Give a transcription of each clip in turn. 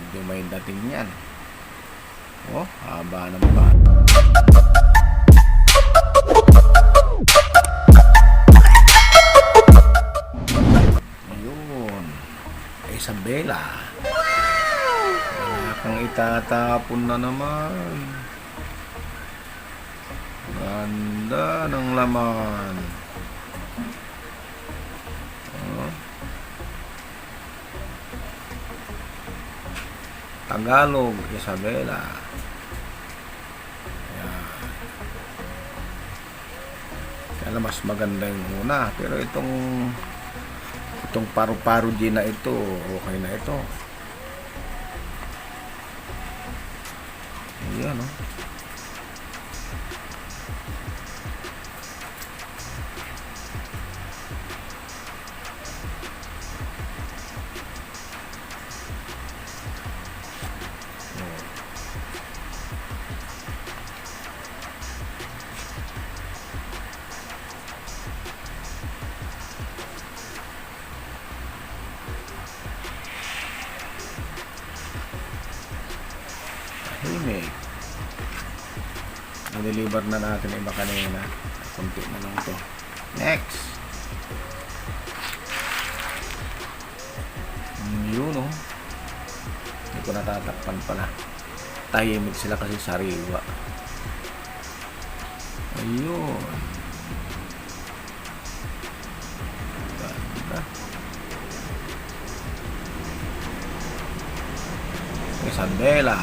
Medyo may dating yan. Oh, haba ng ba. Ayun. Isabela. Wala kang itatapon na naman. Ganda ng laman. Oh. Tagalog, Isabela. Yan. Kaya mas maganda yung una. Pero itong paru-paro din na ito, okay na ito. Ayan, oh. Himig. Na-deliver na natin iba kanina. Kunti na lang to. Next. Yun, oh. Hindi ko natatakpan pala. Tahimik sila kasi sariwa. Ayun. Ganda. Isabela.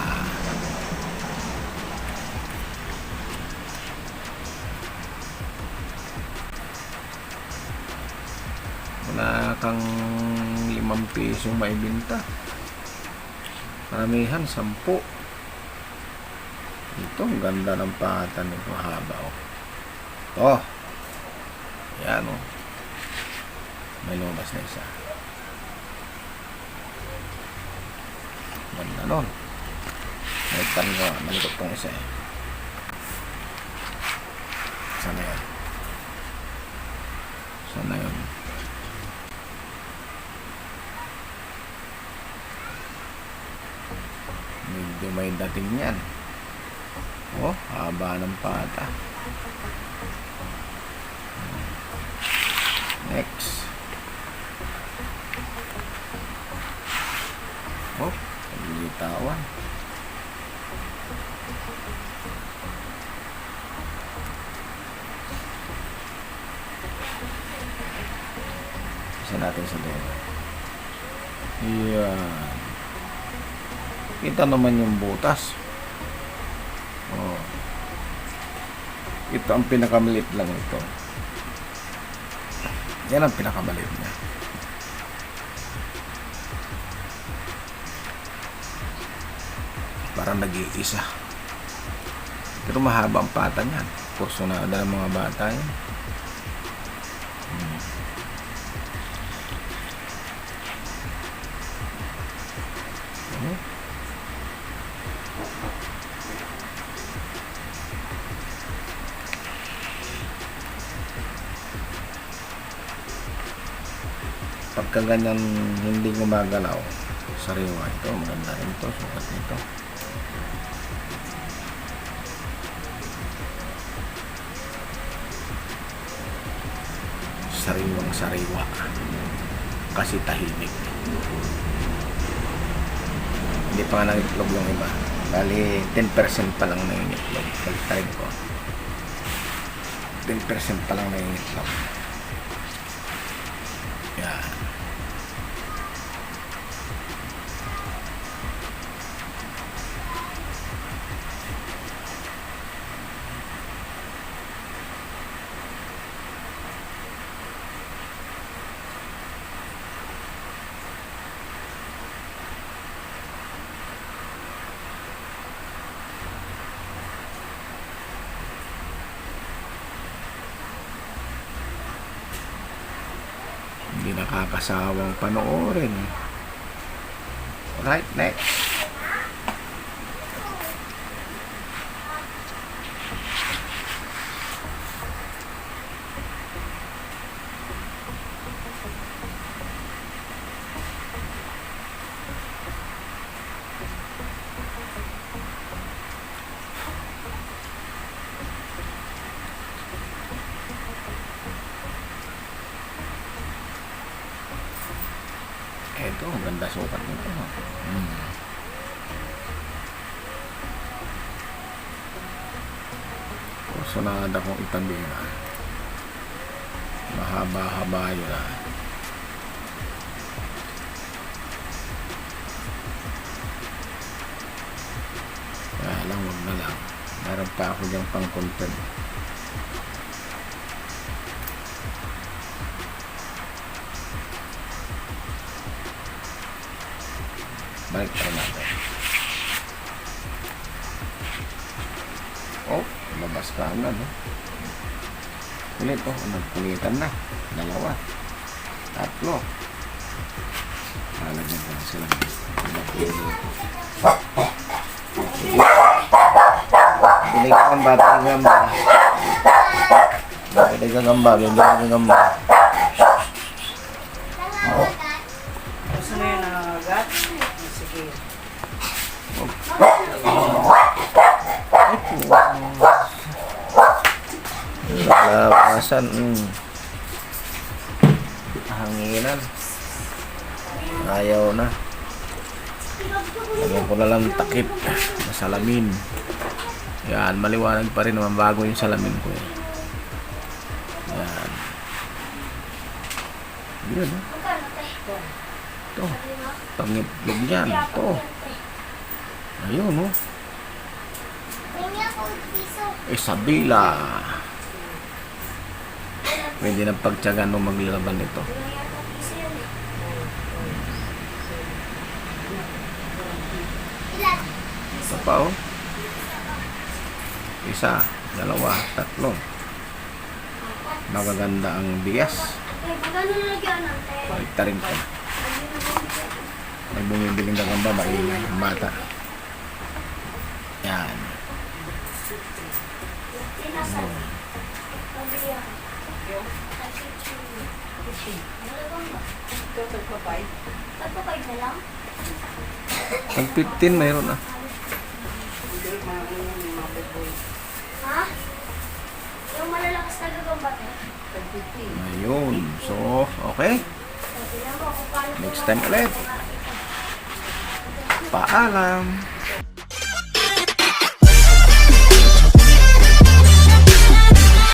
Wala kang 5 piso may binta. Karamihan 10. Ito, ang ganda ng patan nito, haba, oh. Oh. Yan, oh. May lumabas na isa. Ganda nun. Maliktan ko, malikot tong isa, eh. Sana yan. Sana yun. Medyo may dating yan. Oh, haba ng pata. Next. Oh, paglitawan. Isa natin sa dulo. Yan. Kita naman yung butas. Oh. Ito ang pinakamaliit lang ito. Yan ang pinakamaliit niya. Parang nag-iisa. Pero mahaba ang pata niyan. Kursunada ng mga bata yan. Pagka ganyan hindi gumagalaw, sariwa ito, maganda rin ito, sukat nito. Sariwang sariwa kasi tahimik. Hindi pa nga nangitlog yung iba, bali 10% pa lang nangitlog. Baliktad ko, 10% pa lang nangitlog. Yan. Hindi nakakasawang panoorin. Right, next. ito. Ang ganda sukat nito. Kursunada kong itabi na. Mahaba-haba yun ah. Kaya lang, wag na lang. Meron pa ako dyan pang content. Balik pa rin natin. Oh, labas ka agad. Kulit oh, nagkulitan na. 2, 3. Lalagyan ko na sila. Pili ka ng bata ng gamba. Pili ka ng gamba. Bibili ka ng gamba. Gusto mo yung nangangagat? Sige. Labasan. Hanginan. Ayaw na. Lagyan ko na lang takip na salamin. Yan, maliwanag pa rin naman bago yung salamin ko eh. Yan. Yun oh. Ito. Pangitlog yan. Ito. Ayun oh. Isabela. Pwede na pagtyagan mo maglalaban nito. Ito pa oh. 1, 2, 3. Magaganda ang bigas. Baliktarin ko. May bumibiling gagamba, maingay ang bata. Yan. Pag 15 mayroon na. Ha? Yung malalakas na gagambate? Ayun. So, okay. Next time ulit. Paalam.